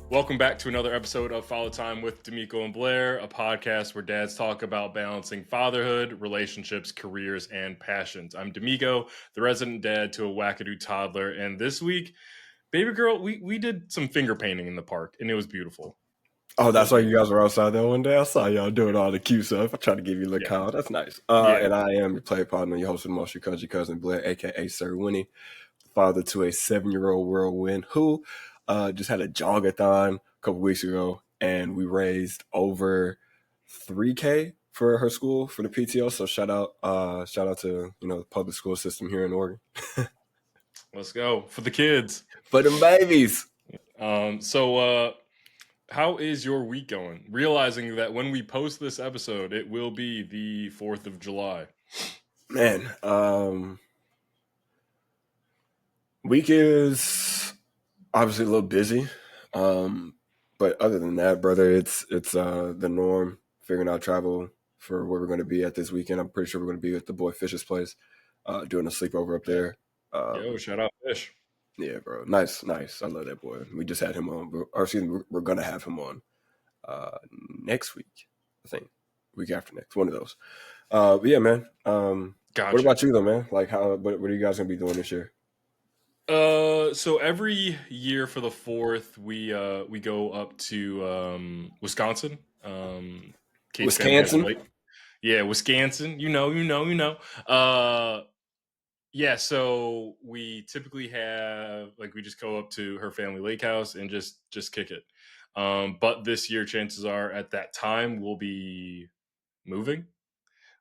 Welcome back to another episode of Follow Time with De'Meco and Blair, a podcast where dads talk about balancing fatherhood, relationships, careers, and passions. I'm De'Meco, the resident dad to a wackadoo toddler, and this week, baby girl, we did some finger painting in the park, and it was beautiful. Oh, that's why you guys were outside there one day? I saw y'all doing all the cute stuff. I tried to give you a little call. That's nice. And I am your play partner, your host of the most, your cousin Blair, a.k.a. Sir Winnie, father to a 7-year-old whirlwind who just had a jog-a-thon a couple weeks ago, and we raised over $3,000 for her school for the PTO. So shout out to the public school system here in Oregon. Let's go for the kids, for them babies. How is your week going? Realizing that when we post this episode, it will be the 4th of July. Man, week is obviously a little busy. But other than that, brother, it's the norm, figuring out travel for where we're going to be at this weekend. I'm pretty sure we're going to be at the boy Fish's place, doing a sleepover up there. Yo, shout out Fish. Yeah, bro. Nice. I love that boy. We just had him on, or excuse me, we're going to have him on next week, I think. Week after next, one of those. But yeah, man. Gotcha. What about you, though, man? Like, what are you guys going to be doing this year? So every year for the 4th, we go up to Wisconsin. Wisconsin? Yeah, Wisconsin. You know. Yeah, so we typically have, like, we just go up to her family lake house and just kick it. But this year, chances are at that time we'll be moving.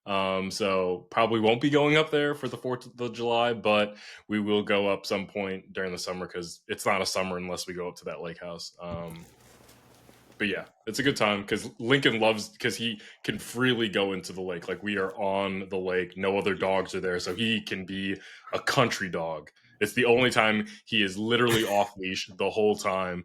So probably won't be going up there for the 4th of July, but we will go up some point during the summer because it's not a summer unless we go up to that lake house. But yeah, it's a good time because Lincoln loves, because he can freely go into the lake. Like, we are on the lake, no other dogs are there, so he can be a country dog. It's the only time he is literally off leash the whole time.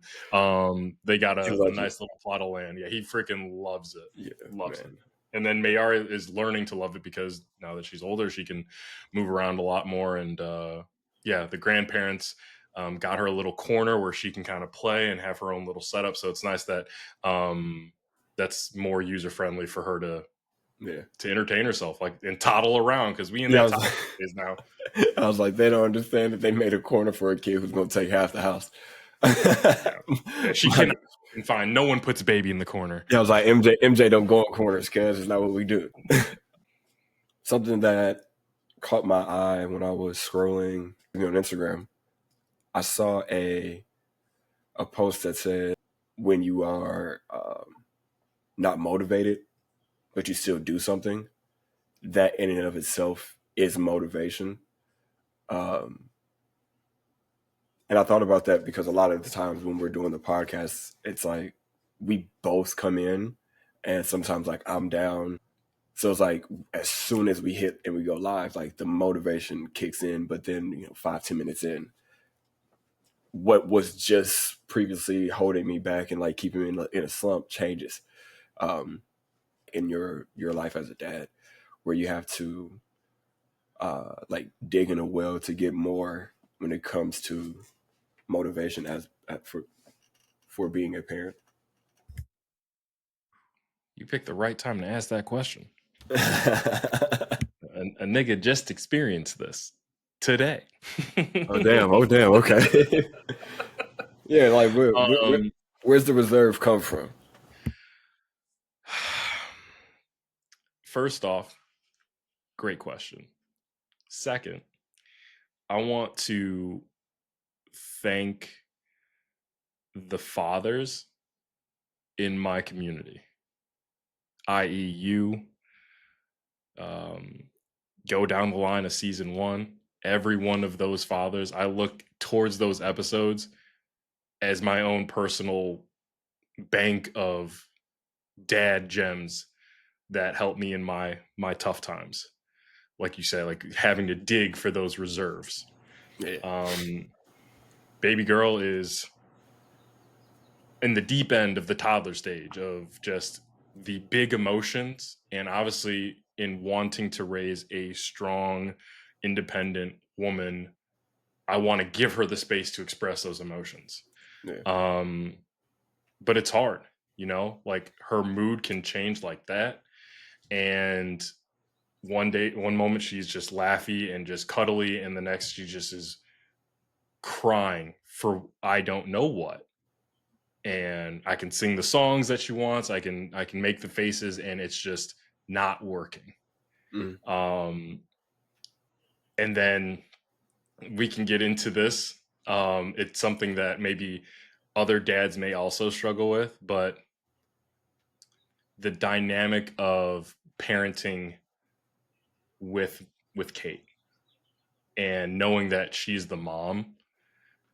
They got a nice little plot of land. Yeah, he freaking loves it. Yeah, loves it. And then Mayara is learning to love it because now that she's older, she can move around a lot more. And the grandparents got her a little corner where she can kind of play and have her own little setup. So it's nice that that's more user friendly for her to entertain herself, like, and toddle around, because we in that time is now. I was like, they don't understand that they made a corner for a kid who's going to take half the house. She cannot find. No one puts baby in the corner. Yeah, I was like, MJ don't go in corners, cuz it's not what we do. Something that caught my eye when I was scrolling on Instagram, I saw a post that said, when you are not motivated, but you still do something, that in and of itself is motivation. And I thought about that because a lot of the times when we're doing the podcast, it's like we both come in and sometimes, like, I'm down. So it's like as soon as we hit and we go live, like, the motivation kicks in. But then, 5-10 minutes in, what was just previously holding me back and, like, keeping me in a slump changes in your life as a dad, where you have to like dig in a well to get more when it comes to motivation for being a parent. You picked the right time to ask that question. A nigga just experienced this today. Oh damn! Okay. Yeah, like, where's the reserve come from? First off, great question. Second, I want to thank the fathers in my community, i.e. you. Go down the line of season 1, every one of those fathers, I look towards those episodes as my own personal bank of dad gems that help me in my tough times. Like you say, like, having to dig for those reserves. Yeah. Baby girl is in the deep end of the toddler stage of just the big emotions, and obviously in wanting to raise a strong, independent woman, I want to give her the space to express those emotions. Yeah. but it's hard, you know, like her mood can change like that. And one moment she's just laughy and just cuddly, and the next she just is crying for I don't know what. And I can sing the songs that she wants. I can make the faces, and it's just not working. Mm. Um, and then we can get into this. It's something that maybe other dads may also struggle with, but the dynamic of parenting with with Kate, and knowing that she's the mom,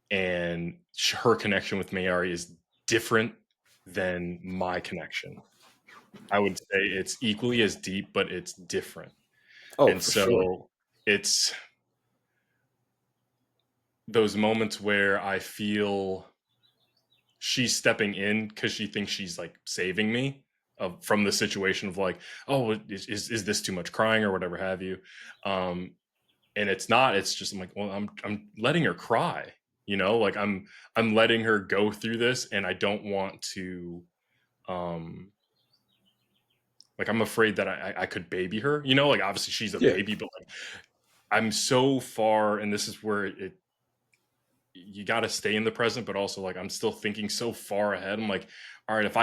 and her connection with Mayari is different than my connection. I would say it's equally as deep, but it's different. Oh, And for sure. so it's those moments where I feel she's stepping in because she thinks she's like saving me from the situation of like, oh, is this too much crying or whatever have you. And it's not. It's just I'm like, well, I'm letting her cry. You know, like I'm letting her go through this, and I don't want to. Like I'm afraid that I could baby her. You know, like obviously she's a Yeah. baby, but like I'm so far, and this is where it you got to stay in the present, but also like I'm still thinking so far ahead. I'm like, all right, if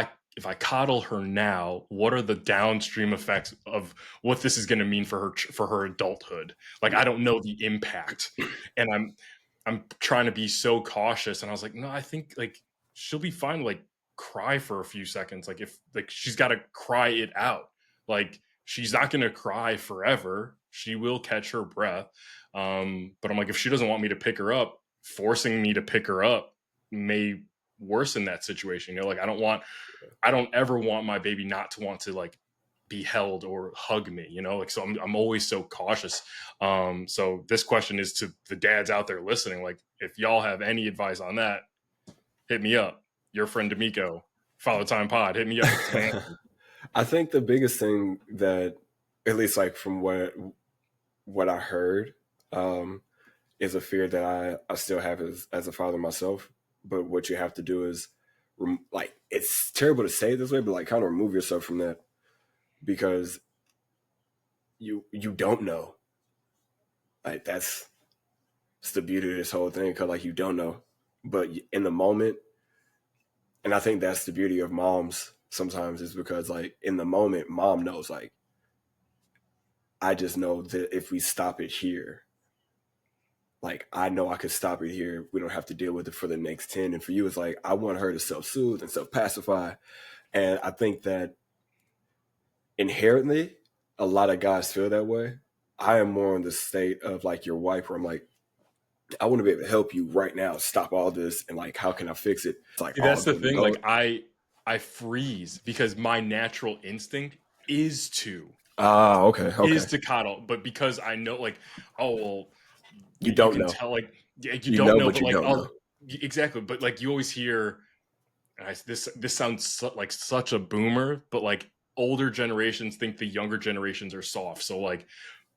I coddle her now, what are the downstream effects of what this is going to mean for her adulthood? Like I don't know the impact, and I'm trying to be so cautious. And I was like, no, I think like she'll be fine. Like cry for a few seconds. Like if like she's got to cry it out. Like she's not going to cry forever. She will catch her breath. But I'm like, if she doesn't want me to pick her up, forcing me to pick her up may worsen that situation. You know, like I don't ever want my baby not to want to like be held or hug me, you know, like, so I'm always so cautious. So this question is to the dads out there listening. Like if y'all have any advice on that, hit me up. Your friend De'Meco, Father Time Pod, hit me up. I think the biggest thing that, at least like from what I heard, is a fear that I still have as a father myself. But what you have to do is, like, it's terrible to say it this way, but like kind of remove yourself from that, because you don't know. Like it's the beauty of this whole thing, because like you don't know, but in the moment, and I think that's the beauty of moms sometimes, is because like in the moment, mom knows, like, I just know that if we stop it here, like I know I could stop it here. We don't have to deal with it for the next 10. And for you, it's like I want her to self-soothe and self-pacify. And I think that inherently a lot of guys feel that way. I am more in the state of like your wife, where I'm like, I want to be able to help you right now, stop all this, and like, how can I fix it? It's like See, all that's the good and thing. go. Like I freeze because my natural instinct is to Ah, okay, okay. coddle, but because I know like, oh well, You you don't can know. tell like, yeah, you You don't know, know, but but you like don't know. exactly, but like you always hear, and this sounds like such a boomer, but like older generations think the younger generations are soft. So like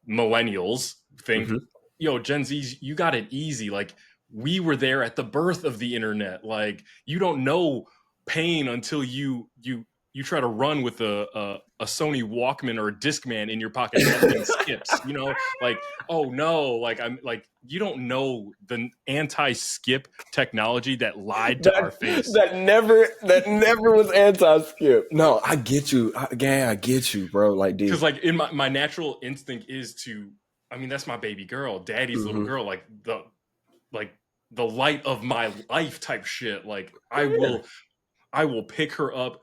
millennials think, Hmm. yo, Gen Z's, you got it easy. Like we were there at the birth of the internet. Like you don't know pain until you try to run with a Sony Walkman or a Discman in your pocket and that thing skips. You know, like oh no, like I'm like you don't know the anti-skip technology that lied to our that face. that never was anti-skip. No, I get you. I get you, bro. Like, Because dude. like in my natural instinct is to, I mean that's my baby girl, daddy's little Hmm. girl, like the light of my life type shit. Like Yeah. I will pick her up,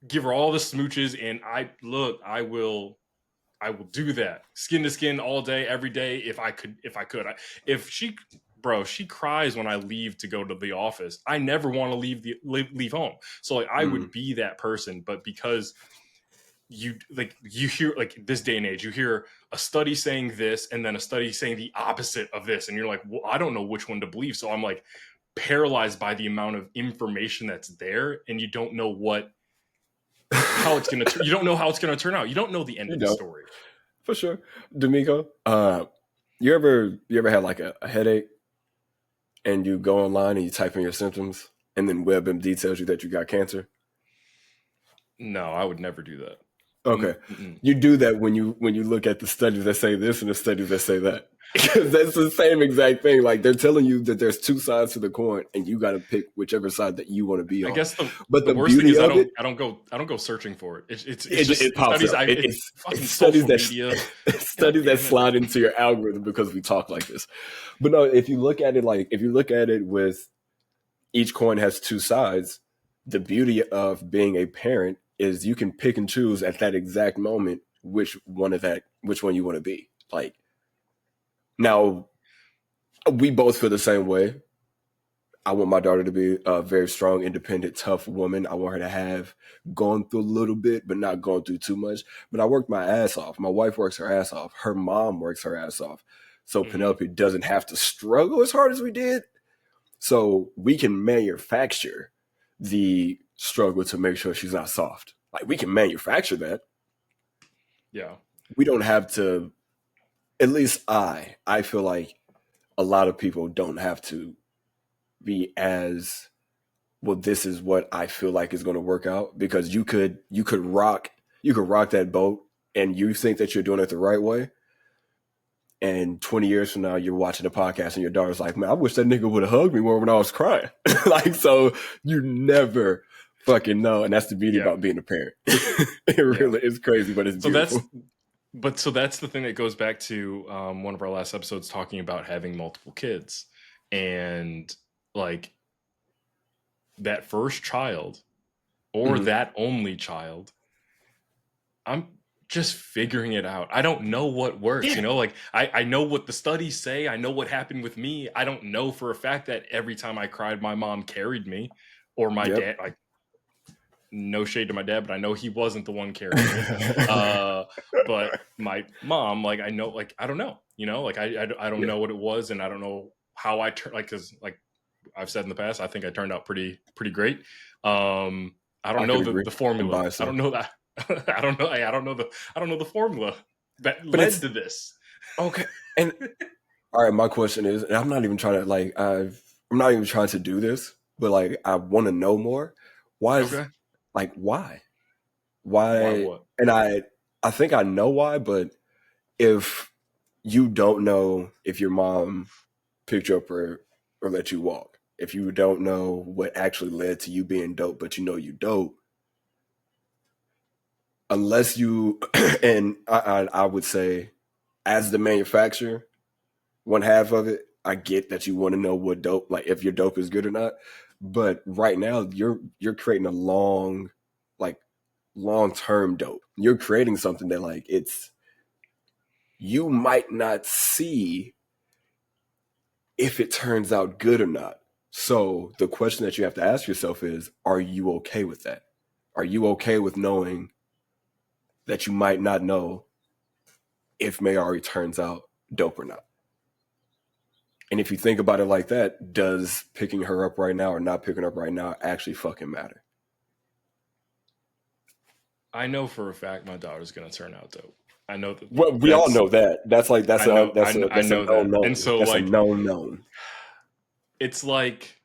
give her all the smooches, and I will do that skin to skin all day every day if I could. If she, bro, she cries when I leave to go to the office. I never want to leave home. So like I Mm. would be that person, but because you hear like this day and age, you hear a study saying this and then a study saying the opposite of this, and you're like, well, I don't know which one to believe. So I'm like paralyzed by the amount of information that's there, and you don't know how it's gonna you don't know how it's gonna turn out. You don't know the end You of the know, story. for sure. De'Meco, you ever had like a headache, and you go online and you type in your symptoms, and then WebMD tells you that you got cancer? No, I would never do that. Okay. Mm-mm. You do that when you look at the studies that say this and the studies that say that. Because that's the same exact thing. Like they're telling you that there's two sides to the coin and you got to pick whichever side that you want to be I on. guess But the the worst thing beauty is of it, I don't go searching for it. It's it just pops studies. up. It's It's fucking studies social that media. it's God studies that damn it. slide into your algorithm because we talk like this. But no, if you look at it with each coin has two sides, the beauty of being a parent is you can pick and choose at that exact moment which one you want to be. Like now, we both feel the same way. I want my daughter to be a very strong, independent, tough woman. I want her to have gone through a little bit, but not gone through too much. But I worked my ass off. My wife works her ass off. Her mom works her ass off. So Mm-hmm. Penelope doesn't have to struggle as hard as we did. So we can manufacture the struggle to make sure she's not soft. Like we can manufacture that. Yeah. We don't have to, at least I feel like a lot of people don't have to be as well. This is what I feel like is going to work out, because you could rock that boat and you think that you're doing it the right way, and 20 years from now you're watching a podcast and your daughter's like, man, I wish that nigga would have hugged me more when I was crying. Like, so you never fucking know. And that's the beauty about being a parent. It really is crazy, but it's beautiful. So that's the thing that goes back to one of our last episodes talking about having multiple kids, and like that first child or that only child, I'm just figuring it out. I don't know what works, like I know what the studies say. I know what happened with me. I don't know for a fact that every time I cried, my mom carried me, or my dad, like, no shade to my dad, but I know he wasn't the one carrying me. But my mom, like, I know, like, I don't know, like I don't know what it was. And I don't know how I turned, like, cause like I've said in the past, I think I turned out pretty great. I don't know the formula. I don't know that. I don't know the formula that led to this. Okay. And all right, my question is, and I'm not even trying to I'm not even trying to do this, but like I want to know more. Why is why? Why what? And I think I know why, but if you don't know if your mom picked you up or let you walk, if you don't know what actually led to you being dope, but you know you dope, unless you and I would say, as the manufacturer, one half of it, I get that you want to know what dope, like if your dope is good or not. But right now you're creating a long-term dope. You're creating something that like you might not see if it turns out good or not. So the question that you have to ask yourself is, are you okay with that? Are you okay with knowing that you might not know if Mayari turns out dope or not? And if you think about it like that, does picking her up right now or not picking her up right now actually fucking matter? I know for a fact my daughter's gonna turn out dope. I know that. Well, we all know that. That's a known known. And so, that's like, a known. It's like,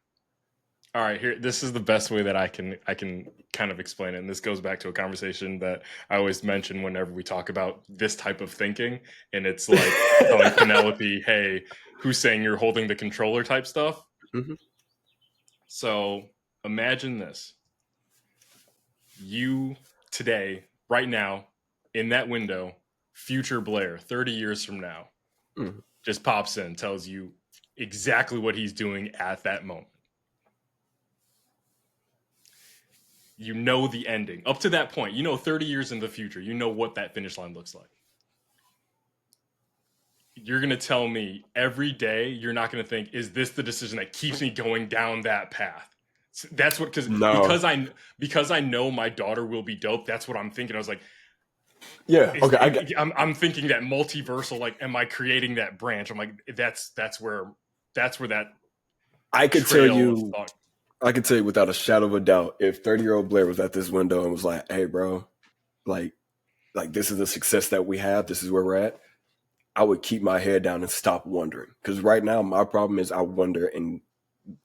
all right, here, this is the best way that I can kind of explain it. And this goes back to a conversation that I always mention whenever we talk about this type of thinking. And it's like telling Penelope, hey, who's saying you're holding the controller type stuff? Mm-hmm. So imagine this. You today, right now, in that window, future Blair, 30 years from now, just pops in, tells you exactly what he's doing at that moment. You know the ending. Up to that point, 30 years in the future, you know what that finish line looks like. You're going to tell me every day, you're not going to think, is this the decision that keeps me going down that path? That's what, because I know my daughter will be dope. That's what I'm thinking. I was like, yeah, okay. I'm thinking that multiversal, like, am I creating that branch? I'm like, that's where that. I could tell you without a shadow of a doubt, if 30-year-old Blair was at this window and was like, hey, bro, like this is the success that we have. This is where we're at. I would keep my head down and stop wondering. Because right now, my problem is I wonder and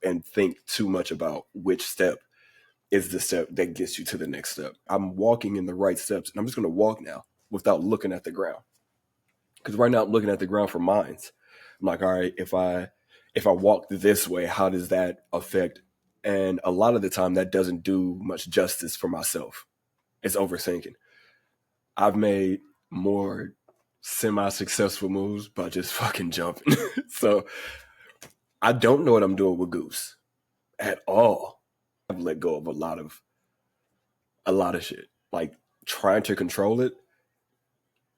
and think too much about which step is the step that gets you to the next step. I'm walking in the right steps, and I'm just going to walk now without looking at the ground. Because right now I'm looking at the ground for mines. I'm like, all right, if I walk this way, how does that affect? And a lot of the time that doesn't do much justice for myself. It's overthinking. I've made more semi-successful moves by just fucking jumping. So I don't know what I'm doing with Goose at all. I've let go of a lot of shit. Like trying to control it,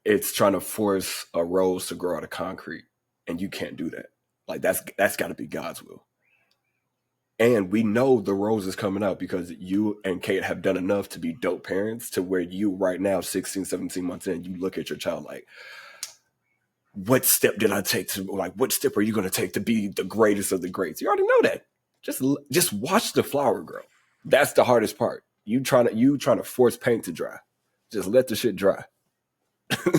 it's trying to force a rose to grow out of concrete, and you can't do that. Like that's got to be God's will. And we know the rose is coming out because you and Kate have done enough to be dope parents to where you right now, 16, 17 months in, you look at your child like, what step did I take to, like, what step are you going to take to be the greatest of the greats? You already know that. Just watch the flower grow. That's the hardest part. You trying to force paint to dry. Just let the shit dry.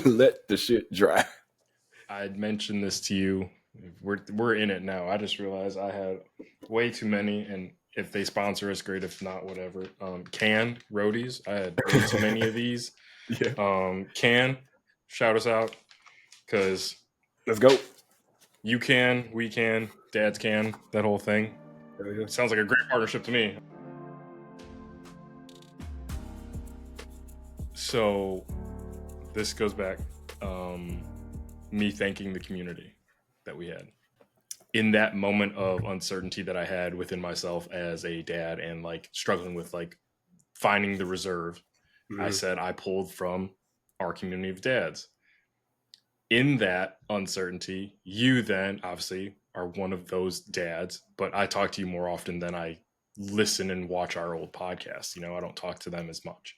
Let the shit dry. I'd mentioned this to you. We're in it now. I just realized I had way too many, and if they sponsor us, great. If not, whatever. Can roadies. I had way too many of these. Yeah. Can shout us out because Let's go. you can, we can, dads can. That whole thing. Yeah. Sounds like a great partnership to me. So this goes back. Me thanking the community that we had in that moment of uncertainty that I had within myself as a dad and like struggling with like finding the reserve. Mm-hmm. I said I pulled from our community of dads. In that uncertainty, you then obviously are one of those dads, but I talk to you more often than I listen and watch our old podcasts. You know, I don't talk to them as much.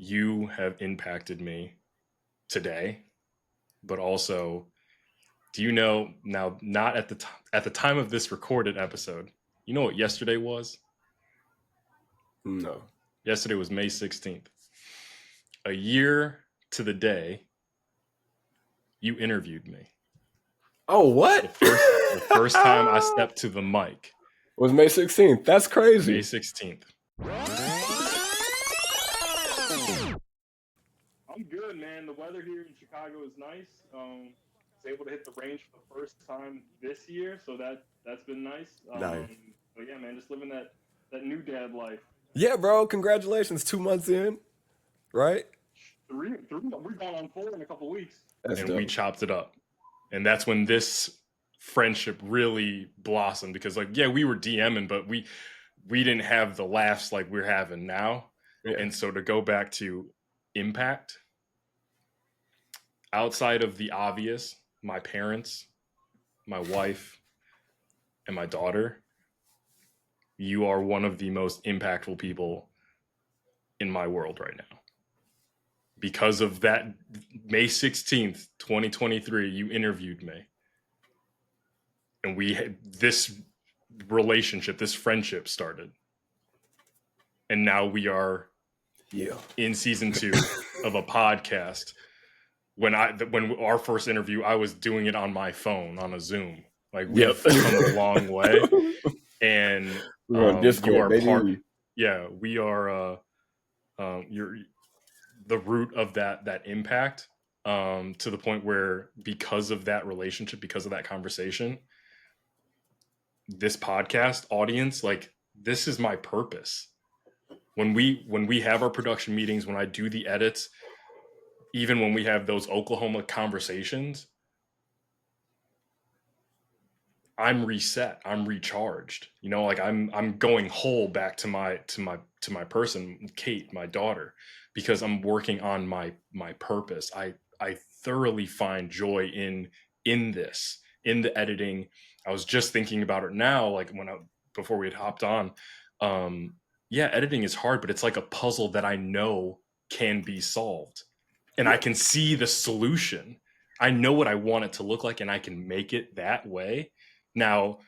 You have impacted me today, but also, do you know now, not at the time of this recorded episode, you know what yesterday was? No. Yesterday was May 16th. A year to the day, you interviewed me. Oh, what? The first time I stepped to the mic was May 16th. That's crazy. May 16th. I'm good, man. The weather here in Chicago is nice. Was able to hit the range for the first time this year, so that's been nice. Nice. But yeah, man, just living that new dad life. Yeah, bro. Congratulations. 2 months in, right? Three. We're going on 4 in a couple weeks. That's and dope. We chopped it up, and that's when this friendship really blossomed. Because like, yeah, we were DMing, but we didn't have the laughs like we're having now. Yeah. And so to go back to impact, outside of the obvious, my parents, my wife, and my daughter, you are one of the most impactful people in my world right now. Because of that May 16th, 2023, you interviewed me. And we had this relationship, this friendship started. And now we are in season 2 of a podcast. When our first interview, I was doing it on my phone on a Zoom. Like we've come a long way, and we're on Discord, baby. We are. You're the root of that impact, to the point where because of that relationship, because of that conversation, this podcast audience, like this is my purpose. When we have our production meetings, when I do the edits, even when we have those Oklahoma conversations, I'm reset, I'm recharged. You know, like I'm going whole back to my person, Kate, my daughter, because I'm working on my purpose. I thoroughly find joy in this, in the editing. I was just thinking about it now, like before we had hopped on. Editing is hard, but it's like a puzzle that I know can be solved. And I can see the solution. I know what I want it to look like, and I can make it that way. Now,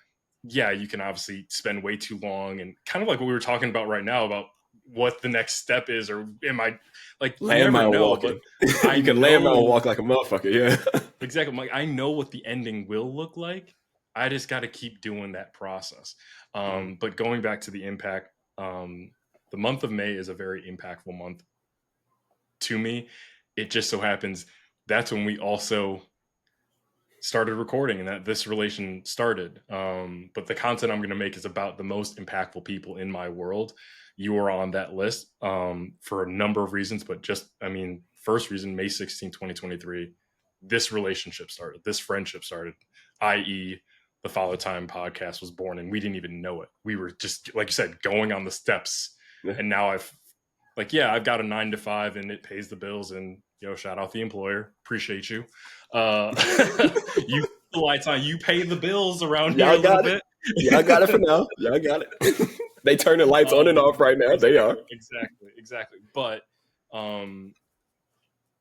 yeah, you can obviously spend way too long, and kind of like what we were talking about right now about what the next step is, or am I like you never know? Walking. But you can landmine walk like a motherfucker. Yeah, exactly. I'm like, I know what the ending will look like, I just got to keep doing that process. But going back to the impact, the month of May is a very impactful month to me. It just so happens that's when we also started recording and that this relation started. But the content I'm going to make is about the most impactful people in my world. You are on that list for a number of reasons, but just, I mean, first reason, May 16, 2023, this relationship started, this friendship started, i.e., the Follow Time podcast was born, and we didn't even know it. We were just, like you said, going on the steps. Yeah. And now I've I've got a 9 to 5 and it pays the bills, and shout out the employer. Appreciate you. You the lights on, you pay the bills around here a little bit. Y'all got it for now. Y'all got it. They turn the lights on and off right now. They are. Exactly. But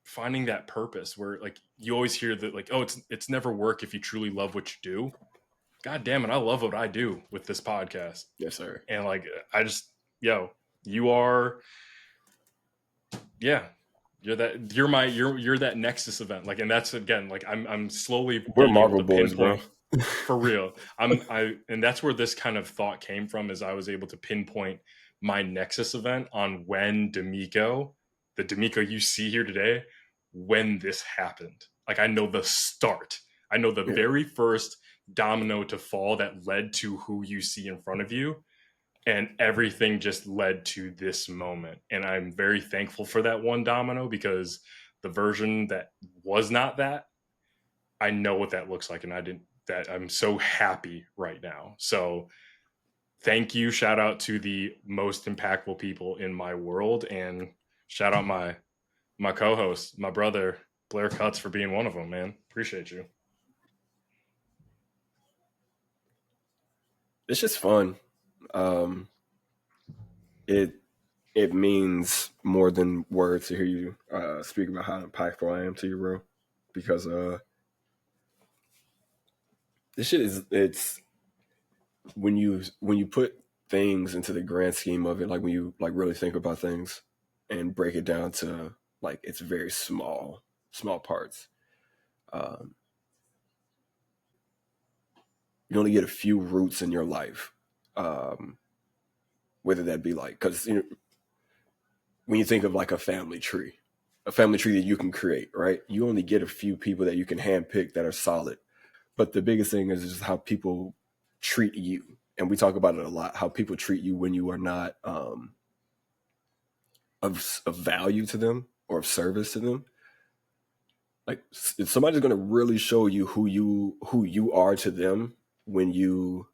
finding that purpose where like you always hear that like, oh, it's never work if you truly love what you do. God damn it, I love what I do with this podcast. Yes, sir. And like I just you are you're that Nexus event. Like, and that's again, like I'm slowly we're Marvel boys, bro. For real. And that's where this kind of thought came from, is I was able to pinpoint my Nexus event on when the De'Meco you see here today, when this happened. Like I know the start. I know the very first domino to fall that led to who you see in front of you. And everything just led to this moment. And I'm very thankful for that one domino, because the version that was not that, I know what that looks like. And I'm so happy right now. So thank you. Shout out to the most impactful people in my world. And shout out my co-host, my brother, Blair Cuts, for being one of them, man. Appreciate you. It's just fun. It means more than words to hear you speak about how impactful I am to you, bro. Because this shit it's when you put things into the grand scheme of it, like when you like really think about things and break it down to like it's very small parts. You only get a few roots in your life, whether that be like, because when you think of like a family tree that you can create, right? You only get a few people that you can handpick that are solid. But the biggest thing is just how people treat you. And we talk about it a lot, how people treat you when you are not of value to them or of service to them. Like if somebody's going to really show you who you are to them when you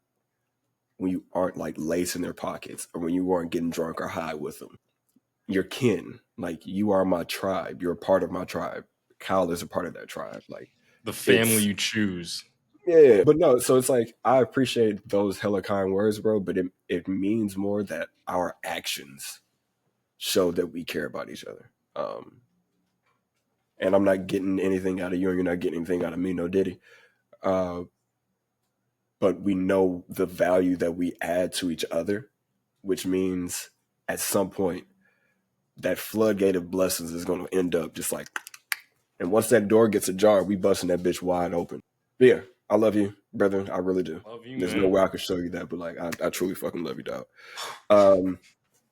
aren't like lace in their pockets, or when you aren't getting drunk or high with them. Your kin, like you are my tribe. You're a part of my tribe. Kyle is a part of that tribe. Like the family you choose. Yeah, but no, so it's like I appreciate those hella kind words, bro, but it means more that our actions show that we care about each other. And I'm not getting anything out of you, and you're not getting anything out of me, no diddy. But we know the value that we add to each other, which means at some point that floodgate of blessings is going to end up just like, and once that door gets ajar, we busting that bitch wide open. But yeah, I love you, brother. I really do. Love you, There's man. no way I could show you that, but like I truly fucking love you, dog.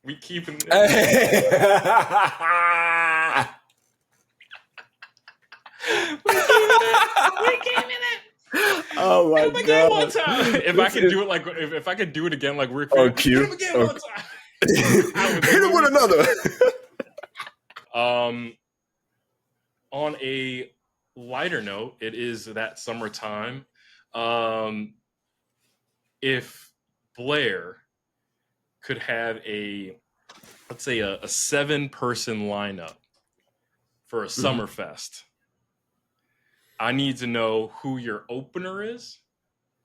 We keeping it. We keeping it. Oh my god! One time. If I could do it like if I could do it again like Rick. Oh, cute. Hit him again one time. Hit him with another. On a lighter note, it is that summertime. If Blair could have let's say a 7-person lineup for a Summerfest, I need to know who your opener is,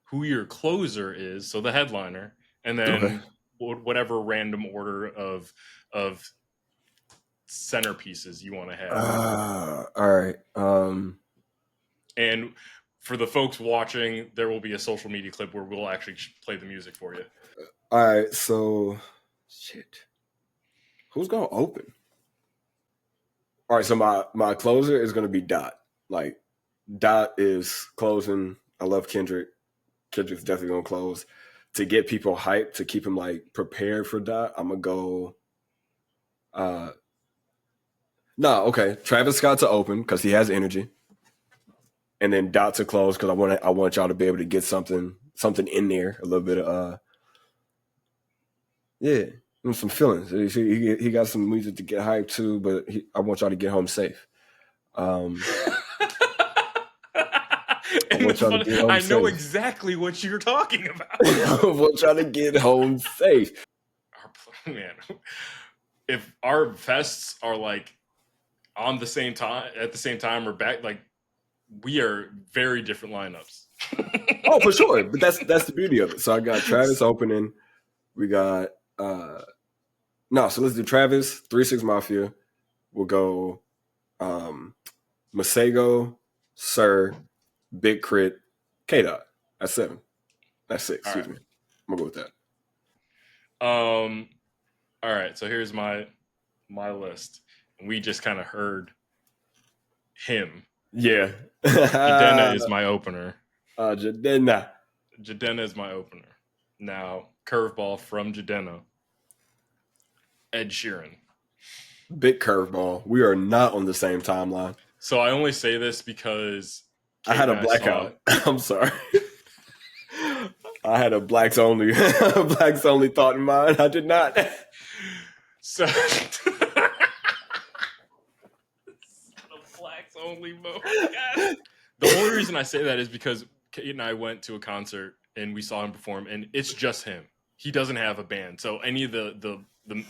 who your closer is, so the headliner, and then whatever random order of centerpieces you want to have. All right. And for the folks watching, there will be a social media clip where we'll actually play the music for you. All right. So, shit. Who's gonna open? All right. So my closer is gonna be Dot. Like Dot is closing. I love Kendrick. Kendrick's definitely gonna close. To get people hyped, to keep them like prepared for that, I'm gonna go. No, okay. Travis Scott to open because he has energy, and then Dot to close because I want y'all to be able to get something in there, a little bit of yeah, some feelings. He got some music to get hyped to, but I want y'all to get home safe. I want y'all to get home I know safe. exactly what you're talking about. I want y'all to get home safe. Man, if our fests are like on the same time at the same time or back, like we are very different lineups. Oh, for sure. But that's the beauty of it. So I got Travis opening. We got so let's do Travis, 3-6 Mafia. We'll go Masego, Sir, Big Crit, K-Dot. That's 7. That's 6, excuse me. I'm gonna go with that. All right, so here's my list. We just kind of heard him. Yeah. Jidenna is my opener. Jidenna is my opener. Now, curveball from Jidenna. Ed Sheeran. Big curveball. We are not on the same timeline. So I only say this because I had a blackout. I'm sorry. I had a blacks only thought in mind. I did not. So blacks only mode. The only reason I say that is because Kate and I went to a concert and we saw him perform, and it's just him. He doesn't have a band, so any of the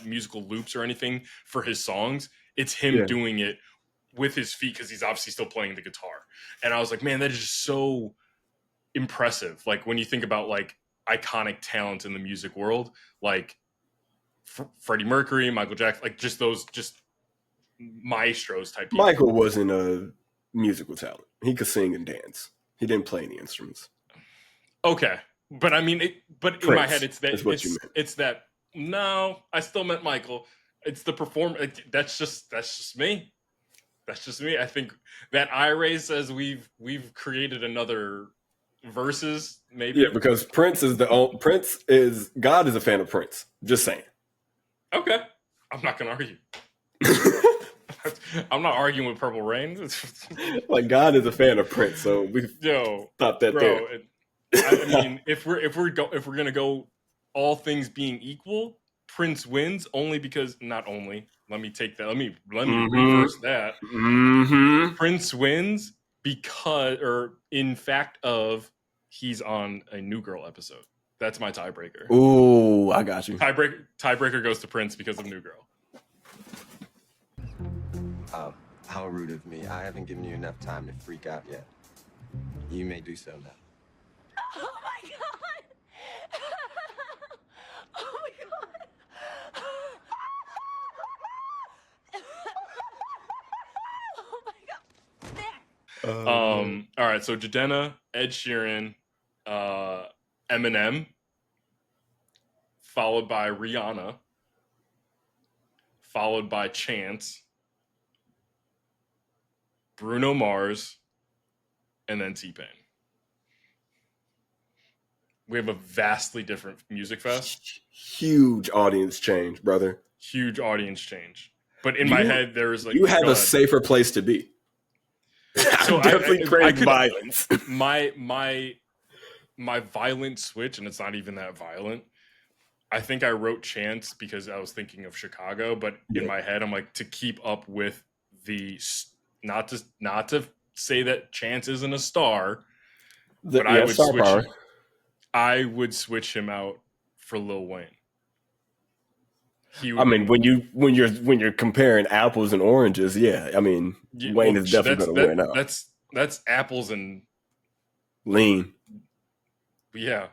musical loops or anything for his songs, it's him doing it with his feet because he's obviously still playing the guitar. And I was like, man, that is just so impressive. Like when you think about like iconic talent in the music world, like Freddie Mercury, Michael Jackson, like just those maestros type people. Michael wasn't a musical talent. He could sing and dance. He didn't play any instruments. Okay, but I mean, Prince, in my head, it's that. You meant. It's that. No, I still meant Michael. It's the performance. That's just me. That's just me. I think that iRay says we've created another versus maybe. Yeah, because God is a fan of Prince. Just saying. Okay, I'm not gonna argue. I'm not arguing with Purple Rain. Like God is a fan of Prince, so we stop that there. I mean, if we're gonna go all things being equal, Prince wins only because not only. Let me take that. Let me reverse that. Mm-hmm. Prince wins because, or in fact, he's on a New Girl episode. That's my tiebreaker. Ooh, I got you. Tiebreaker goes to Prince because of New Girl. How rude of me. I haven't given you enough time to freak out yet. You may do so now. Oh my God! Oh my God! Oh my God! All right, so Jidenna, Ed Sheeran, Eminem, followed by Rihanna, followed by Chance, Bruno Mars, and then T-Pain. We have a vastly different music fest. Huge audience change, brother. Huge audience change. But in my head, there's like... You have a safer place to be. So definitely creating violence. My violent switch, and it's not even that violent. I think I wrote Chance because I was thinking of Chicago, but in my head, I'm like, to keep up with the... Not to say that Chance isn't a star, but I would switch him out for Lil Wayne. When you're comparing apples and oranges, Wayne is definitely going to win out. That's apples and lean. Yeah,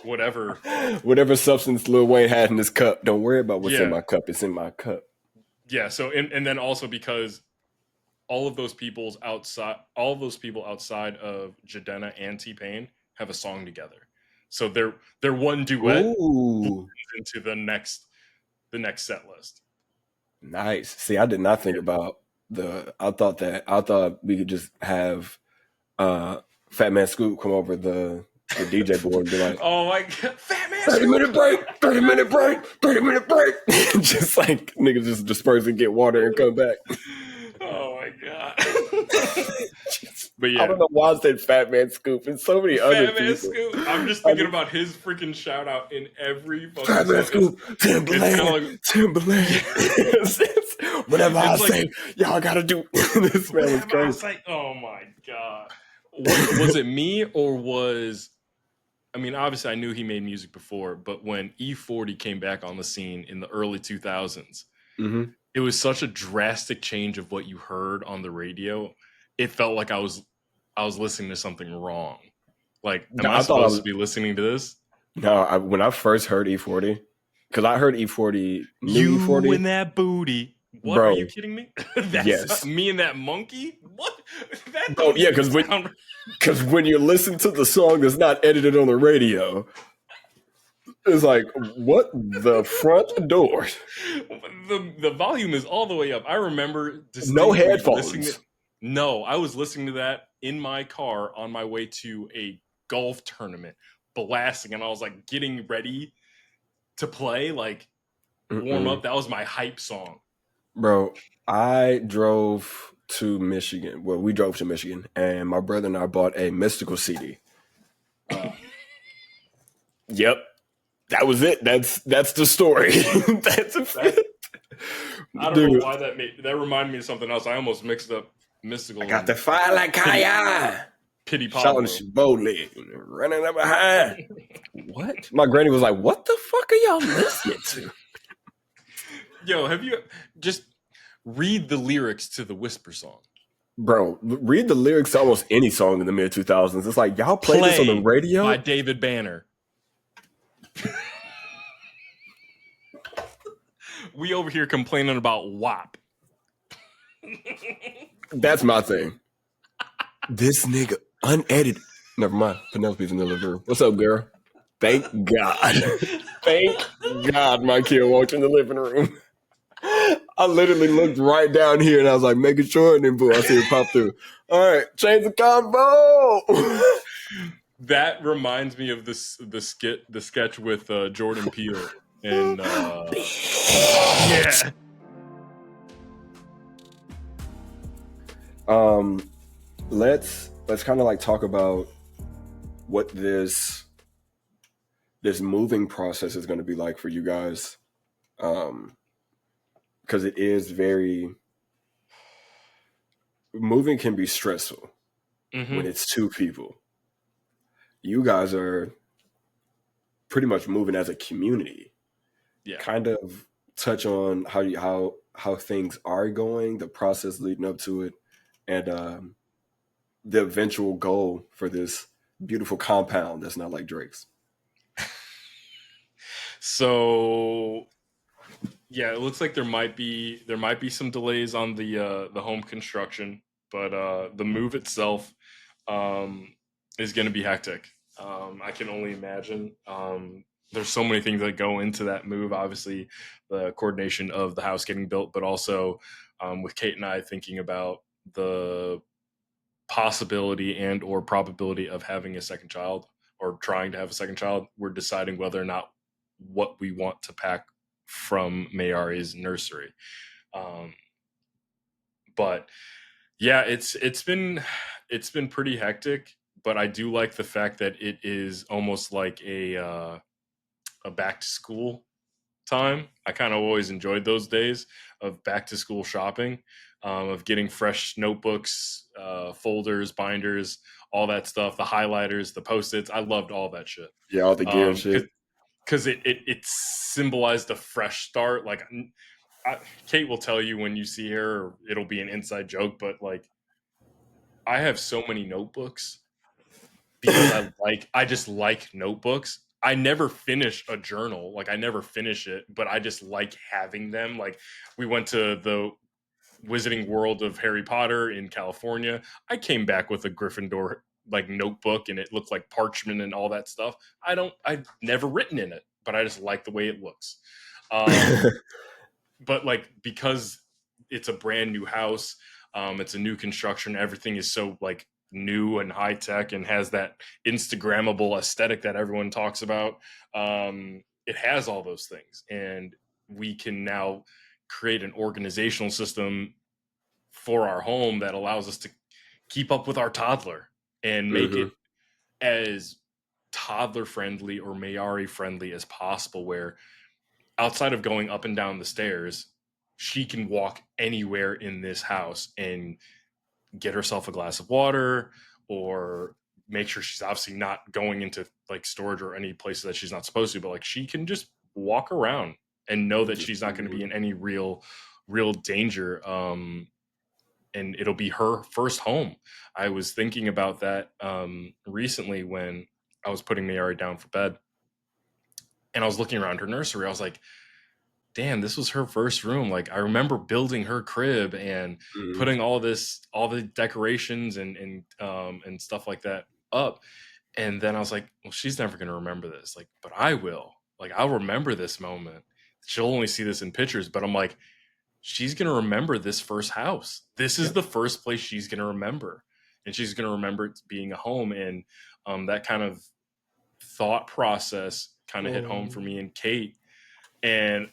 whatever. Whatever substance Lil Wayne had in his cup. Don't worry about what's in my cup. It's in my cup. Yeah. So and then also because all of those people outside of Jidenna and T-Pain have a song together. So they're one duet into the next set list. Nice. See, I did not think about I thought we could just have Fat Man Scoop come over the the DJ board and be like, oh my god, Fat Man 30-minute break, 30-minute break, 30-minute break. Just like niggas just disperse and get water and come back. Oh my god. But yeah, I don't know why I said Fat Man Scoop and so many other Fat Man people. Scoop. I'm just thinking about his freaking shout out in every fucking Fat Man Scoop, Timberland, Timberland. Whatever I say, y'all gotta do. This man was crazy. Oh my god. Was it me or was? I mean, obviously, I knew he made music before, but when E40 came back on the scene in the early 2000s, it was such a drastic change of what you heard on the radio. It felt like I was listening to something wrong. Like, am I supposed to be listening to this? No, when I first heard E40, because I heard E40, you E40 and that booty. What, bro, are you kidding me? That's yes. Me and that monkey? What? That bro, yeah, because when you listen to the song that's not edited on the radio, it's like, what the front door? The volume is all the way up. I remember no headphones. No, I was listening to that in my car on my way to a golf tournament, blasting, and I was like getting ready to play, like warm up. That was my hype song. Bro, I drove to Michigan. Well, we drove to Michigan, and my brother and I bought a Mystical CD. Yep, that was it. That's the story. That's it. I don't know why that reminded me of something else. I almost mixed up Mystical. I got the fire like Kaya. Pity Pablo. Shouting boldly, running up behind. What? My granny was like, "What the fuck are y'all listening to?" Yo, have you just read the lyrics to the Whisper song? Bro, read the lyrics to almost any song in the mid 2000s. It's like, y'all play this on the radio? By David Banner. We over here complaining about WAP. That's my thing. This nigga unedited. Never mind. Penelope's in the living room. What's up, girl? Thank God. Thank God my kid walked in the living room. I literally looked right down here and I was like, making sure, and then boom, I see it pop through. All right, change the combo. That reminds me of the sketch with Jordan Peele and yeah. Let's kind of like talk about what this moving process is going to be like for you guys. Because it is moving can be stressful when it's two people. You guys are pretty much moving as a community. Yeah. Kind of touch on how things are going, the process leading up to it, and the eventual goal for this beautiful compound that's not like Drake's. So yeah, it looks like there might be some delays on the home construction, but the move itself is going to be hectic. I can only imagine. There's so many things that go into that move. Obviously, the coordination of the house getting built, but also with Kate and I thinking about the possibility and or probability of having a second child or trying to have a second child. We're deciding whether or not what we want to pack from Mayari's nursery. But yeah, it's been pretty hectic, but I do like the fact that it is almost like a back to school time. I kind of always enjoyed those days of back to school shopping, of getting fresh notebooks, folders, binders, all that stuff, the highlighters, the Post-its. I loved all that shit. Yeah, all the gear and shit. Because it symbolized a fresh start. Like, Kate will tell you when you see her, it'll be an inside joke, but like, I have so many notebooks because I just like notebooks. I never finish a journal. Like, I never finish it, but I just like having them. Like, we went to the Wizarding World of Harry Potter in California. I came back with a Gryffindor like notebook and it looked like parchment and all that stuff. I've never written in it, but I just like the way it looks. But like, because it's a brand new house, it's a new construction, everything is so like new and high tech and has that Instagrammable aesthetic that everyone talks about. It has all those things, and we can now create an organizational system for our home that allows us to keep up with our toddler and make Mm-hmm. it as toddler friendly or Mayari friendly as possible, where outside of going up and down the stairs, she can walk anywhere in this house and get herself a glass of water, or make sure she's obviously not going into like storage or any places that she's not supposed to, but like she can just walk around and know that she's not going to be in any real danger. And it'll be her first home. I was thinking about that recently when I was putting Mayari down for bed, and I was looking around her nursery. I was like, damn, this was her first room. Like, I remember building her crib and Mm-hmm. putting all the decorations and stuff like that up. And then I was like, well, she's never going to remember this. Like, but I will. Like, I'll remember this moment. She'll only see this in pictures, but I'm like, she's going to remember this first house. This is Yep. the first place she's going to remember. And she's going to remember it being a home. And that kind of thought process kind of hit home for me and Kate. And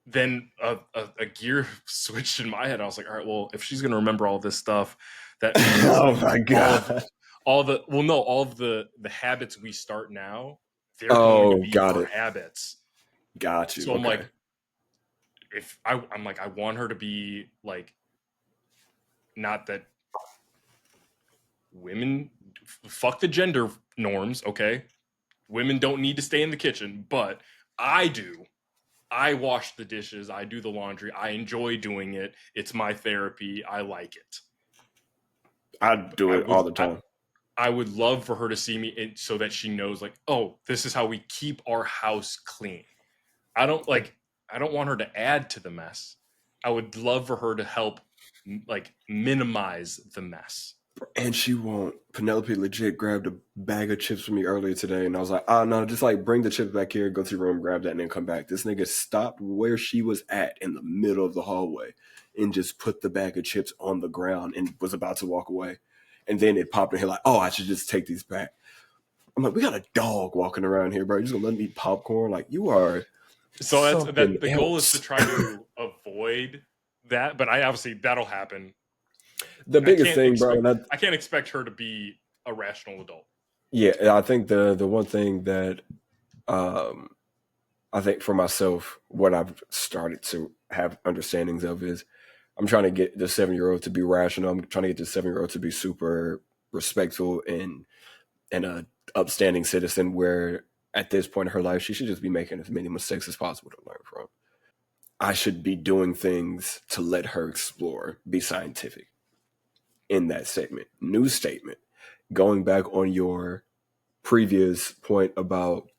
then a gear switched in my head. I was like, all right, well, if she's going to remember all this stuff, that means Oh my god. all of the habits we start now, they're going to Oh, be got her it. habits. Got you. So I'm Okay. like, I'm like, I want her to be like, not that women fuck the gender norms, okay? Women don't need to stay in the kitchen, but I do. I wash the dishes, I do the laundry, I enjoy doing it. It's my therapy. I like it. I do I it would all the time. I would love for her to see me so that she knows, like, oh, this is how we keep our house clean. I don't want her to add to the mess. I would love for her to help like minimize the mess. And she won't. Penelope legit grabbed a bag of chips from me earlier today, and I was like, oh no, just like bring the chips back here, go to your room, grab that, and then come back. This nigga stopped where she was at in the middle of the hallway and just put the bag of chips on the ground and was about to walk away. And then it popped in here like, oh, I should just take these back. I'm like, we got a dog walking around here, bro. You just gonna let me eat popcorn? Like, you are So something the goal is else. to try to avoid that, but I obviously that'll happen. The biggest thing, bro, and I can't expect her to be a rational adult. yeah, I think the one thing that I think for myself, what I've started to have understandings of is I'm trying to get the 7-year-old to be rational. I'm trying to get the 7-year-old to be super respectful and a upstanding citizen. Where at this point in her life, she should just be making as many mistakes as possible to learn from. I should be doing things to let her explore, be scientific. In that statement, new statement, going back on your previous point about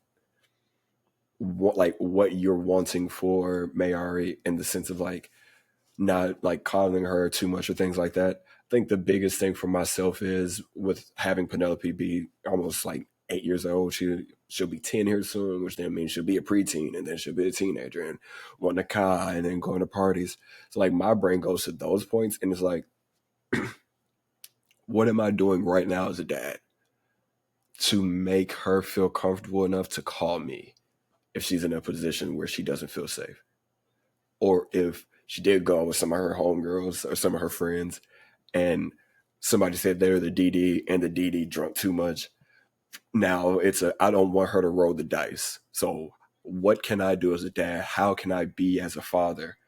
what you're wanting for Mayari in the sense of like not like coddling her too much or things like that. I think the biggest thing for myself is with having Penelope be almost like 8 years old. She'll be 10 here soon, which then means she'll be a preteen and then she'll be a teenager and want to car and then going to parties. So like my brain goes to those points and it's like, what am I doing right now as a dad to make her feel comfortable enough to call me if she's in a position where she doesn't feel safe? Or if she did go with some of her homegirls or some of her friends and somebody said they're the DD and the DD drunk too much. Now I don't want her to roll the dice. So what can I do as a dad? How can I be as a father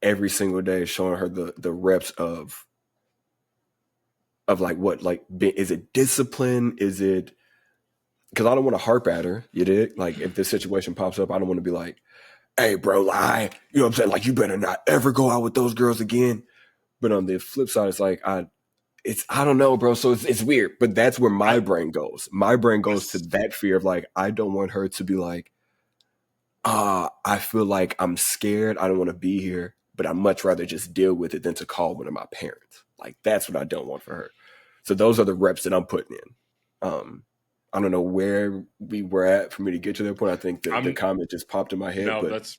every single day showing her the reps of like what, like, is it discipline? Is it, because I don't want to harp at her. You did, like, if this situation pops up, I don't want to be like, hey, bro, lie. You know what I'm saying? Like, you better not ever go out with those girls again. But on the flip side, it's like, I don't know, bro. So it's weird. But that's where my brain goes. My brain goes to that fear of like, I don't want her to be like, I feel like I'm scared. I don't want to be here, but I'd much rather just deal with it than to call one of my parents. Like, that's what I don't want for her. So those are the reps that I'm putting in. I don't know where we were at for me to get to that point. I think the comment just popped in my head. No, but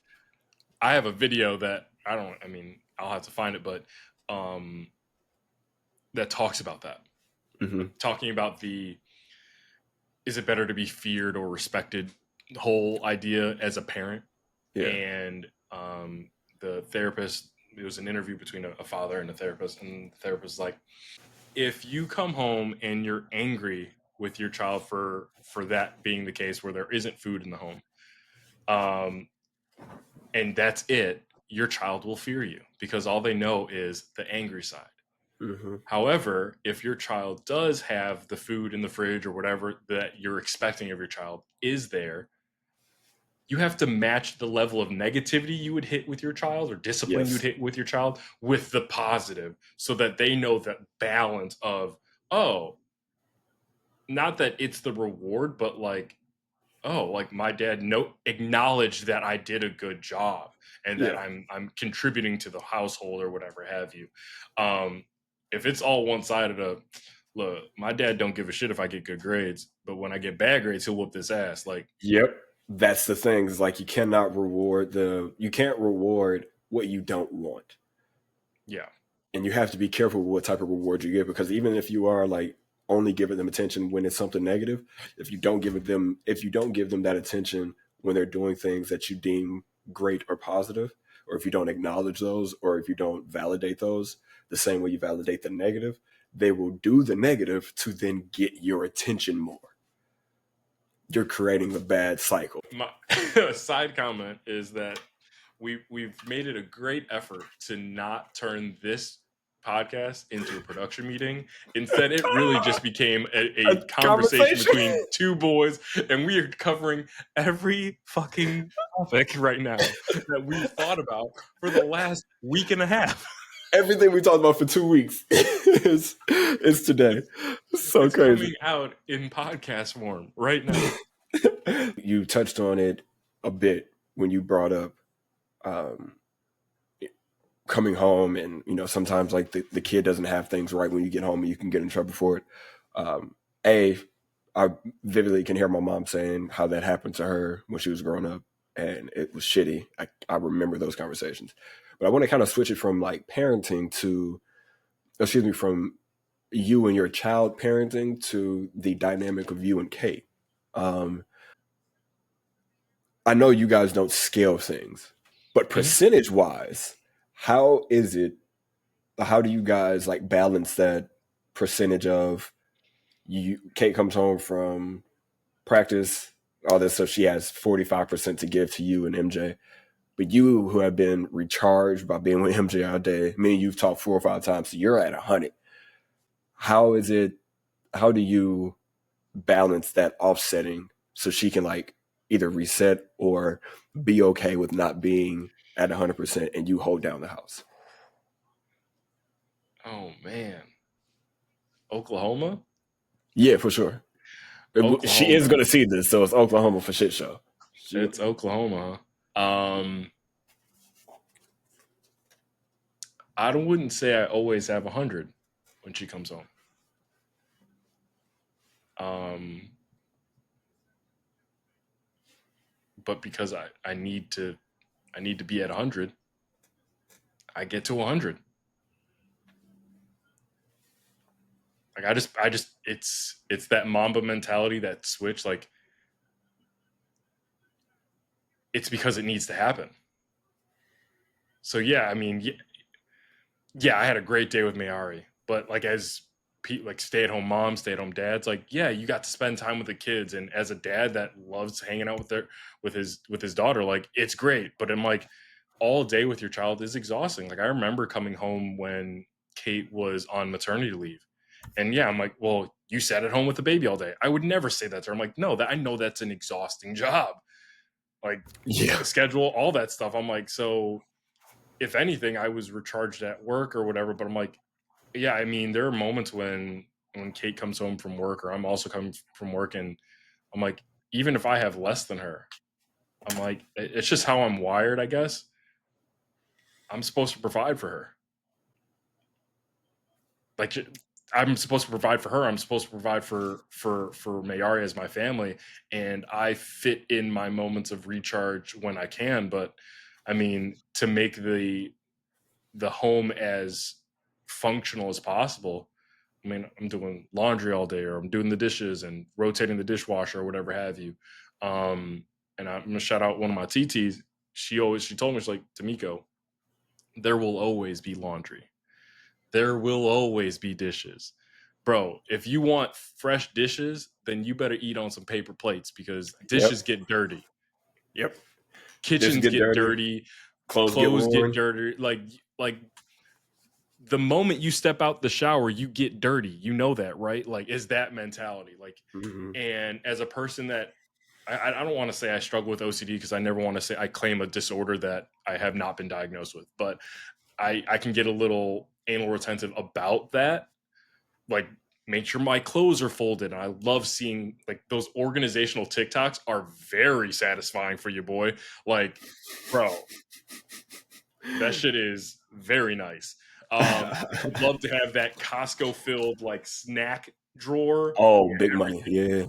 I have a video that I'll have to find it, but that talks about that, talking about the is it better to be feared or respected whole idea as a parent. Yeah. And the therapist, it was an interview between a father and a therapist, and the therapist was like, if you come home and you're angry with your child for that being the case, where there isn't food in the home, and that's it, your child will fear you because all they know is the angry side. However, if your child does have the food in the fridge or whatever that you're expecting of your child is there, you have to match the level of negativity you would hit with your child or discipline you would hit with your child with the positive, so that they know that balance of, oh, not that it's the reward, but like, oh, like my dad acknowledged that I did a good job and that I'm contributing to the household or whatever have you. If it's all one-sided of, look, my dad don't give a shit if I get good grades, but when I get bad grades, he'll whoop this ass. Like, yep, that's the thing. Is like you can't reward what you don't want. Yeah. And you have to be careful with what type of reward you give, because even if you are like only giving them attention when it's something negative, if you don't give them that attention when they're doing things that you deem great or positive, or if you don't acknowledge those, or if you don't validate those the same way you validate the negative, they will do the negative to then get your attention more. You're creating a bad cycle. My side comment is that we've made it a great effort to not turn this podcast into a production meeting. Instead, it really just became a conversation between two boys, and we are covering every fucking topic right now that we've thought about for the last week and a half. Everything we talked about for 2 weeks is today. So it's crazy. Coming out in podcast form right now. You touched on it a bit when you brought up coming home, and sometimes like the kid doesn't have things right when you get home, and you can get in trouble for it. I vividly can hear my mom saying how that happened to her when she was growing up, and it was shitty. I remember those conversations. But I want to kind of switch it from like parenting to, from you and your child parenting to the dynamic of you and Kate. I know you guys don't scale things, but percentage wise, how do you guys like balance that percentage of Kate comes home from practice, all this, so she has 45% to give to you and MJ. But you, who have been recharged by being with MJ all day, me and you've talked 4 or 5 times, so you're at 100. How do you balance that offsetting so she can like either reset or be okay with not being at 100% and you hold down the house? Oh man. Oklahoma? Yeah, for sure. Oklahoma. She is going to see this, so it's Oklahoma for shit show. It's Oklahoma. I wouldn't say I always have 100 when she comes home. But because I need to be at 100, I get to 100. Like I just it's that Mamba mentality, that switch. Like, it's because it needs to happen. So yeah, I mean, yeah, I had a great day with Mayari, but like as like stay-at-home moms, stay-at-home dads, like, yeah, you got to spend time with the kids, and as a dad that loves hanging out with his daughter, like, it's great. But I'm like, all day with your child is exhausting. Like, I remember coming home when Kate was on maternity leave, and yeah, I'm like, well, you sat at home with the baby all day. I would never say that to her. I'm like, no, I know that's an exhausting job. Like, schedule, all that stuff. I'm like, so if anything, I was recharged at work or whatever. But I'm like, yeah, I mean, there are moments when Kate comes home from work, or I'm also coming from work, and I'm like, even if I have less than her, I'm like, it's just how I'm wired, I guess. I'm supposed to provide for her. Like, I'm supposed to provide for her. I'm supposed to provide for Mayari as my family, and I fit in my moments of recharge when I can. But I mean, to make the home as functional as possible, I mean, I'm doing laundry all day, or I'm doing the dishes and rotating the dishwasher or whatever have you. And I'm gonna shout out one of my TTs. She told me, she's like, De'Meco, there will always be laundry. There will always be dishes. Bro, if you want fresh dishes, then you better eat on some paper plates because dishes Yep. get dirty. Yep. Dishes Kitchens get get dirty. dirty. Clothes get Clothes get worn. dirty. Like the moment you step out the shower, you get dirty. You know that, right? Like, is that mentality? Like, and as a person that I don't want to say I struggle with OCD because I never want to say I claim a disorder that I have not been diagnosed with, but I can get a little anal retentive about that. Like, make sure my clothes are folded. And I love seeing like those organizational TikToks are very satisfying for you, boy. Like, bro, that shit is very nice. I'd love to have that Costco filled like snack drawer. Oh, big money. Yeah.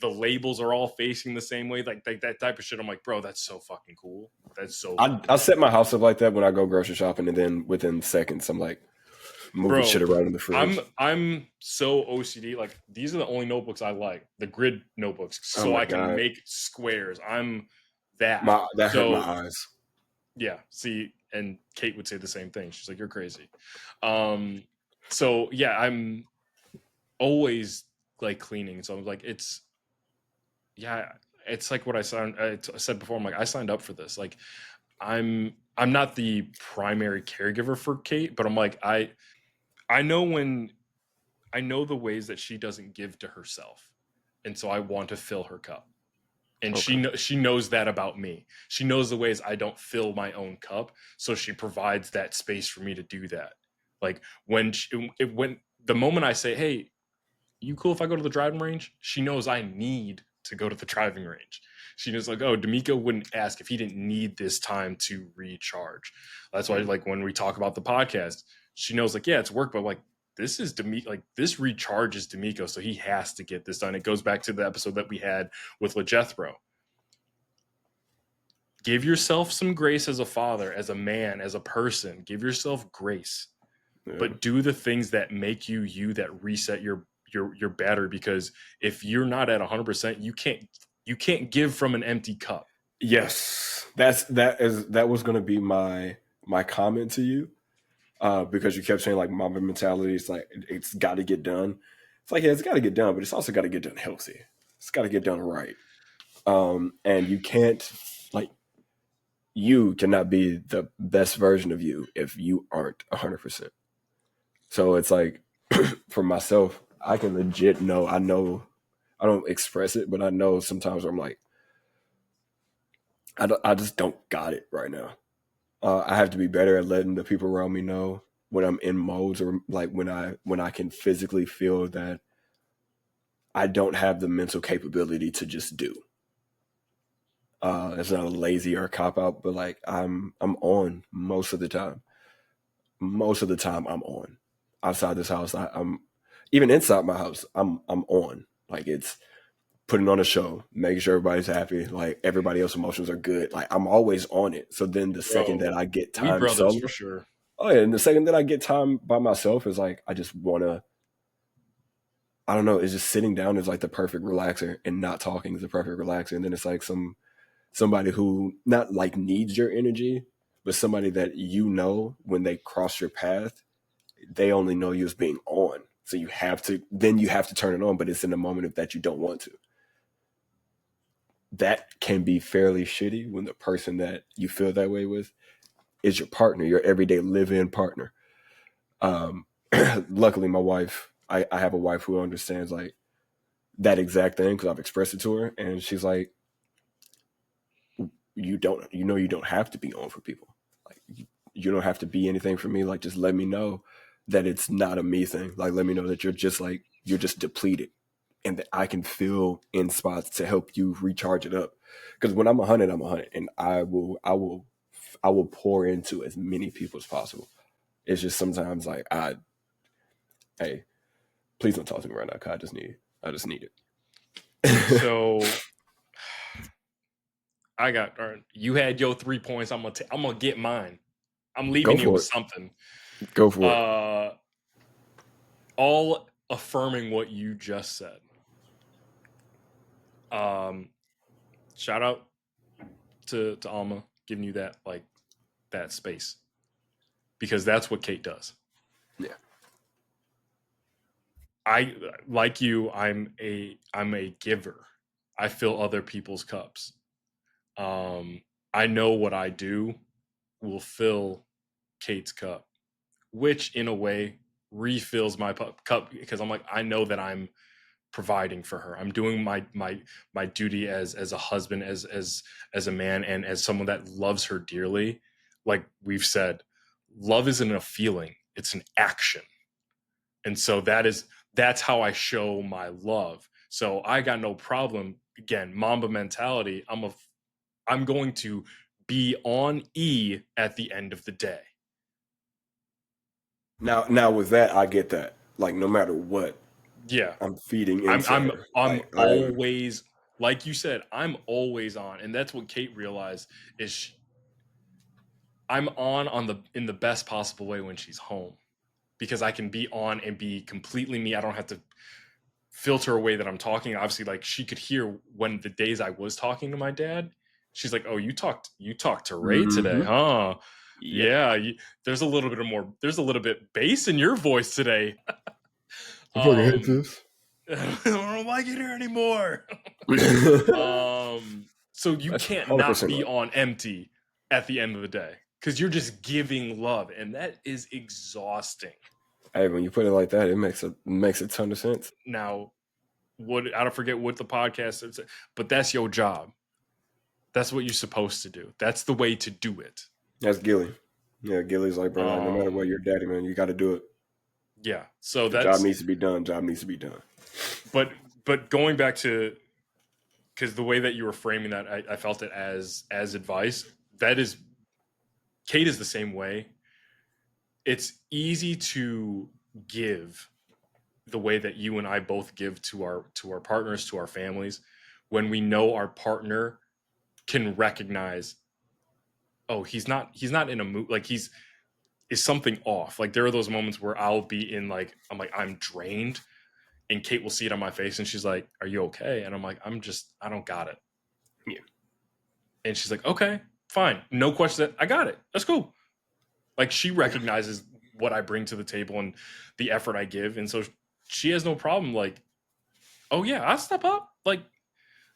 The labels are all facing the same way, like that type of shit. I'm like, bro, that's so fucking cool. That's so I set my house up like that when I go grocery shopping, and then within seconds, I'm like moving shit around in the fridge. I'm so OCD. Like, these are the only notebooks I like, the grid notebooks, Oh so my I can God. make squares. I'm that. That hurt my So eyes. yeah, see, and Kate would say the same thing. She's like, you're crazy. So yeah, I'm always like cleaning. So I'm like, it's like what I said before. I'm like, I signed up for this. Like, I'm not the primary caregiver for Kate, but I'm like, I know the ways that she doesn't give to herself, and so I want to fill her cup. And she knows that about me. She knows the ways I don't fill my own cup, so she provides that space for me to do that. Like, when the moment I say, "Hey, you cool if I go to the driving range?" She knows I need to go to the driving range. She knows, like, oh, De'Meco wouldn't ask if he didn't need this time to recharge. That's why, like, when we talk about the podcast, she knows, like, yeah, it's work, but like, this is De'Meco, like, this recharges De'Meco, so he has to get this done. It goes back to the episode that we had with LeJethro. Give yourself some grace as a father, as a man, as a person. Give yourself grace, but do the things that make you, that reset your battery. Because if you're not at 100%, you can't give from an empty cup. Yes, that was going to be my comment to you, because you kept saying like mama mentality. It's like it's got to get done. It's like, yeah, it's got to get done, but it's also got to get done healthy. It's got to get done right. And you can't, like, you cannot be the best version of you if you aren't 100%. So it's like, for myself, I can legit know. I don't express it, but I know sometimes I'm like, I just don't got it right now. I have to be better at letting the people around me know when I'm in modes, or like when I can physically feel that I don't have the mental capability to just do. It's not a lazy or a cop out, but like I'm on most of the time. Most of the time I'm on. Outside this house, I'm even inside my house, I'm on. Like, it's putting on a show, making sure everybody's happy, like everybody else's emotions are good. Like, I'm always on it. So then the second that I get We time brothers solo, for sure. oh yeah, and the second that I get time by myself is like I just wanna, I don't know, it's just sitting down is like the perfect relaxer, and not talking is the perfect relaxer. And then it's like somebody who not like needs your energy, but somebody that you know when they cross your path, they only know you as being on. So you have to turn it on, but it's in the moment of that you don't want to. That can be fairly shitty when the person that you feel that way with is your partner, your everyday live-in partner. Luckily, my wife, I have a wife who understands like that exact thing, because I've expressed it to her, and she's like, you don't have to be on for people. Like, you don't have to be anything for me. Like, just let me know that it's not a me thing. Like, let me know that you're just depleted, and that I can fill in spots to help you recharge it up. Because when I'm 100, I'm 100, and I will pour into as many people as possible. It's just sometimes like, hey, please don't talk to me right now, because I just need it. So you had your 3 points. I'm gonna get mine. I'm leaving you with something. Go for it. all affirming what you just said. Shout out to Alma giving you that that space, because that's what Kate does. Yeah. I like you. I'm a giver. I fill other people's cups. I know what I do will fill Kate's cup, which in a way refills my cup, because I'm like, I know that I'm providing for her. I'm doing my duty as a husband, as a man, and as someone that loves her dearly. Like we've said, love isn't a feeling, it's an action. And so that's how I show my love. So I got no problem. Again, Mamba mentality. I'm going to be on E at the end of the day. Now with that, I get that. Like, no matter what, Yeah, I'm feeding into I'm her. I'm Like, always, like you said, I'm always on, and that's what Kate realized is I'm on in the best possible way when she's home, because I can be on and be completely me. I don't have to filter away that I'm talking. Obviously, like, she could hear when the days I was talking to my dad. She's like, "Oh, you talked to Ray today, huh? Yep. Yeah, there's a little bit bass in your voice today." I fucking hate this. I don't like it here anymore. So you That's can't 100% not be right. on empty at the end of the day, because you're just giving love, and that is exhausting. Hey, when you put it like that, it makes a ton of sense. Now, I don't forget what the podcast is, but that's your job. That's what you're supposed to do. That's the way to do it. That's Gilly. Yeah, Gilly's like, bro, like, no matter what, you're daddy, man. You got to do it. Yeah. So The job needs to be done. Job needs to be done. But going back to, because the way that you were framing that, I felt it as advice. That is, Kate is the same way. It's easy to give the way that you and I both give to our partners, to our families, when we know our partner can recognize, oh, he's not in a mood, like is something off. Like, there are those moments where I'll be in, like, I'm drained, and Kate will see it on my face, and she's like, "Are you okay?" And I'm like, I don't got it. Yeah. And she's like, "Okay, fine, no question. I got it. That's cool." Like, she recognizes what I bring to the table and the effort I give, and so she has no problem. Like, "Oh yeah, I'll step up." Like,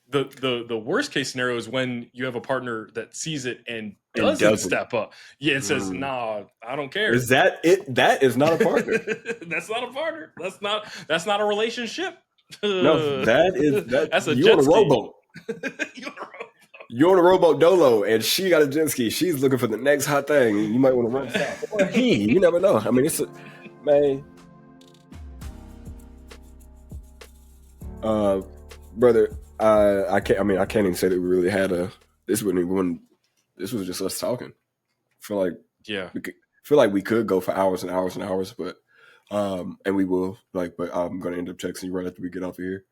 the worst case scenario is when you have a partner that sees it and doesn't step up. Yeah, it says, "Nah, I don't care." Is that it? That is not a partner. That's not a partner. That's not a relationship. No, That's a you jet on a ski. rowboat. You're on a rowboat dolo, and she got a jet ski. She's looking for the next hot thing. You might want to run south. Or you never know. I mean, man. Brother, I can't even say that we really had this was just us talking. I feel like we could go for hours and hours and hours, but and we will, like, but I'm gonna end up texting you right after we get off of here.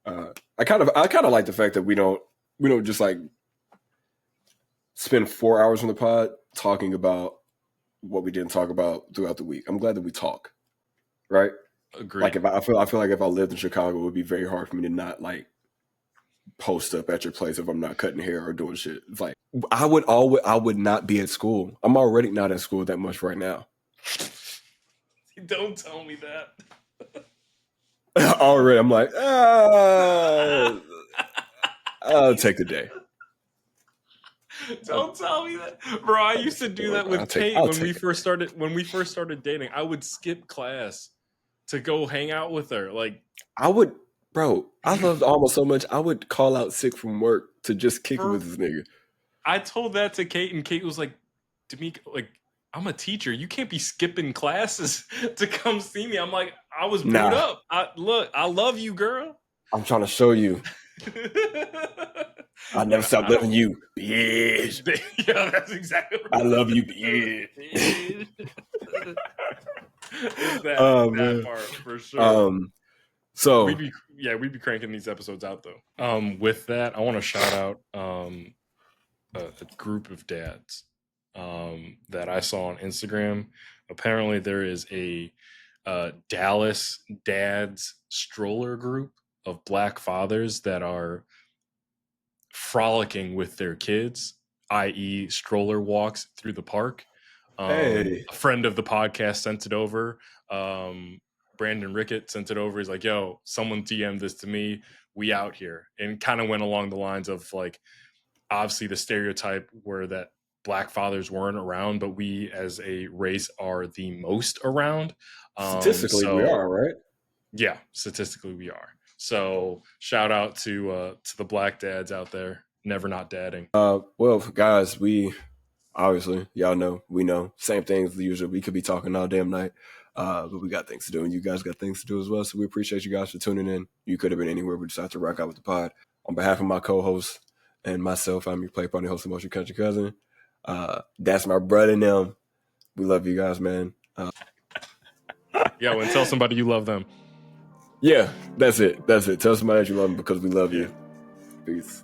I kind of like the fact that we don't just like spend 4 hours on the pod talking about what we didn't talk about throughout the week. I'm glad that we talk, right? Agreed. Like, I feel like if I lived in Chicago, it would be very hard for me to not, like, post up at your place if I'm not cutting hair or doing shit. It's like, I would not be at school. I'm already not at school that much right now. Don't tell me that. Already, I'm like, I'll take the day. Don't tell me that, bro. I used to do that with Kate when we first started dating. I would skip class to go hang out with her. Like, I would, bro. I loved Alma so much. I would call out sick from work to just kick it with this nigga. I told that to Kate, and Kate was like, "De'Meco, like, I'm a teacher. You can't be skipping classes to come see me." I'm like, I was booed up. I love you, girl. I'm trying to show you. I never stop loving you, bitch. Yeah, that's exactly I right. love you, bitch. It's that part for sure. So we'd be cranking these episodes out though. With that, I want to shout out a group of dads that I saw on Instagram. Apparently, there is a Dallas dads stroller group of Black fathers that are frolicking with their kids, i.e., stroller walks through the park. Hey, A friend of the podcast sent it over. Brandon Rickett sent it over. He's like, yo, someone DM'd this to me. We out here. And kind of went along the lines of like, obviously the stereotype where that Black fathers weren't around, but we as a race are the most around. statistically, we So are, right? yeah, statistically we are. So shout out to the Black dads out there, never not dadding. Well, guys, we obviously, y'all know, we know, same things as usual. We could be talking all damn night, but we got things to do, and you guys got things to do as well. So we appreciate you guys for tuning in. You could have been anywhere, but decided to rock out with the pod. On behalf of my co-host and myself, I'm your Play Party host of Motion Country Cousin. That's my brother and them. We love you guys, man. Yeah, and tell somebody you love them. Yeah, that's it. That's it. Tell somebody that you love them because we love you. Peace.